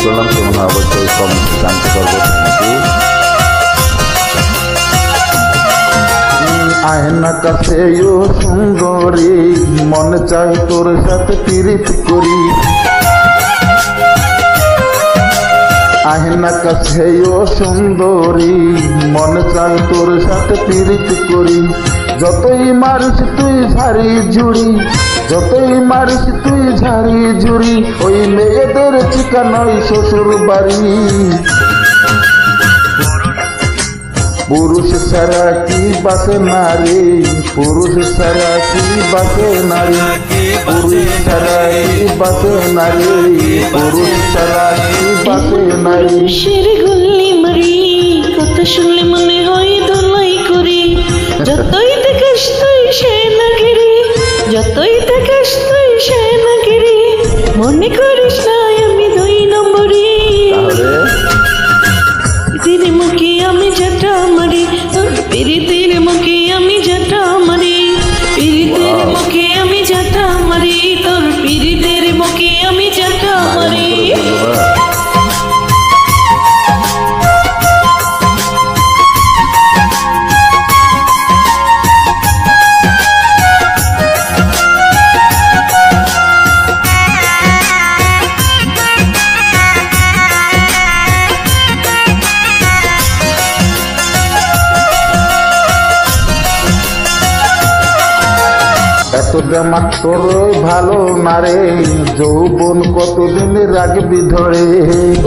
করলাম কেমন হয় অবশ্যই কমেন্টে জানতে পারবো। আয়না কাছে ও সুন্দরী, মনে চাই তোর সাথে প্রীত করি। আয়না কাছে ও সুন্দরী, মনে চাই তোর সাথে প্রীত করি। যতই মারিস তুই ঝাড়ি ঝুড়ি, যতই মারিস তুই ঝাড়ি ঝুড়ি, ওই মেয়েদের ঠিকানাই শ্বশুর বাড়ি। পুরুষ ছাড়া কি বাসে নারী, পুরুষ ছাড়া কি বাসে নারী, পুরুষ ছাড়া কি বাসে নারী, পুরুষ ছাড়া কি বাসে নারী। পুরুষের গুল্লি মারি, কথা শুনলে মনে হয় দোলাই করি। যতই দেখাস তুই সেনাগিরি, যতই দেখাস তুই সেনাগিরি, মনে করিস না আমি 2 নম্বরি। পিরিতির মুখে আমি যাটা মারি, তোর পিরিতির মুখে আমি যাটা মারি, পিরিতির মুখে আমি যাটা মারি, তোর পিরিতির মুখে আমি যাটা মারি। এতটা মাত্র ভালো না রে, যৌবন কতদিন রাখবি ধরে।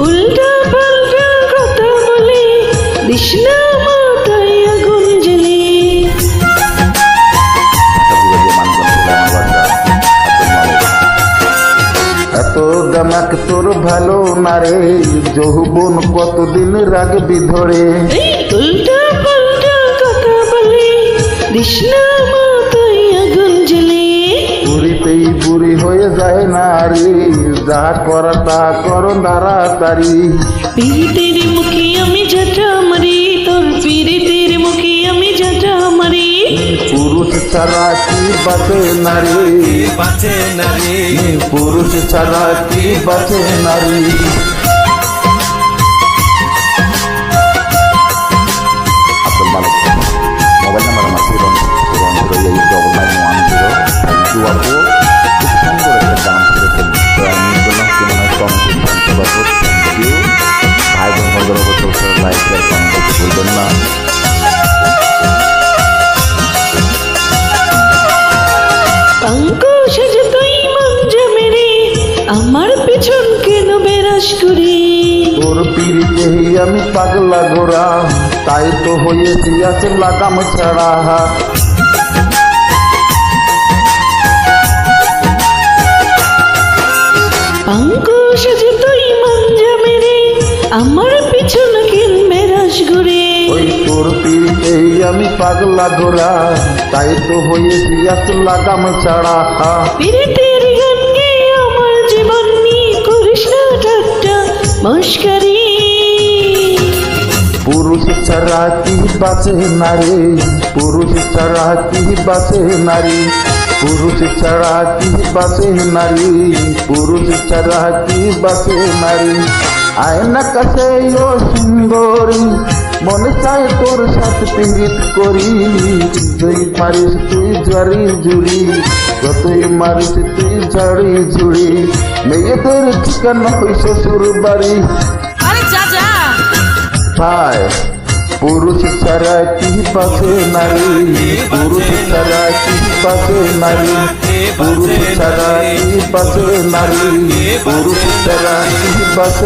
উল্টা পাল্টা কথা বলে দিস না মাথায় আগুন জ্বলে। এত দামাক তোর ভালো না রে, যৌবন কতদিন রাখবি ধরে। উল্টা পাল্টা কথা বলে দিস না মাথায় আগুন জ্বলে। পুরীতেই বুড়ি হয়ে যায় নারী, যা করা তা করো তাড়াতাড়ি। পিরিতের মুখে আমি যাটা মারি, তোর পিরিতের মুখে আমি যাটা মারি। পুরুষ ছাড়া কি বাঁচে নারী, বাঁচে নারী, পুরুষ ছাড়া কি বাঁচে নারী। আব্দুল মালিক, মোবাইল নাম্বার আমার 010089910। থ্যাংক ইউ আপু, খুব সুন্দর একটা গান ছেড়েছেন। তো আমি বললাম কেমন হয় কমেন্টে জানতে পারবো। থ্যাংক ইউ ভাই বোন বন্ধুরা, অবশ্যই লাইক শেয়ার কমেন্ট করতে ভুলবেন না। পাঙ্কু সেজে তুই মঞ্জা মেরে আমার পেছন কেন বেরাস করি। তোর পিড়িতেই আমি পাগলা গোরা, তাই তো হয়েছি আছে লাগাম ছাড়া। পাঙ্কু সেজে তুই মঞ্জা মেরে আমার পেছন কেন বেরাস ঘুরে। ওই তোর পিড়িতেই আমি পাগলা গোরা, তাই তো হয়েছি আছে লাগাম ছাড়া। পিরিতের গান গেয়ে আমার জীবন নিয়ে করিস না ঠাট্টা মস্কারি। পুরুষ ছাড়া কি বাঁচে নারী, পুরুষ ছাড়া কি বাঁচে নারী, পুরুষ ছাড়া কি বাঁচে নারী, পুরুষ ছাড়া কি বাঁচে নারী। আয়না কাছে ও সুন্দরী, মনে চাই তোর সাথে প্রীত করি। যতই মারিস তুই ঝাড়ি ঝুড়ি, যতই মারিস তুই ঝাড়ি ঝুড়ি, মেয়েদের ঠিকানা ওই শ্বশুর বাড়ি। আরে যা যা ভাই পুরুষ ছাড়া কি বাঁচে নারী, পুরুষ ছাড়া কি বাঁচে নারী, পুরুষ ছাড়া কি বাঁচে নারী, পুরুষ ছাড়া কি বাঁচে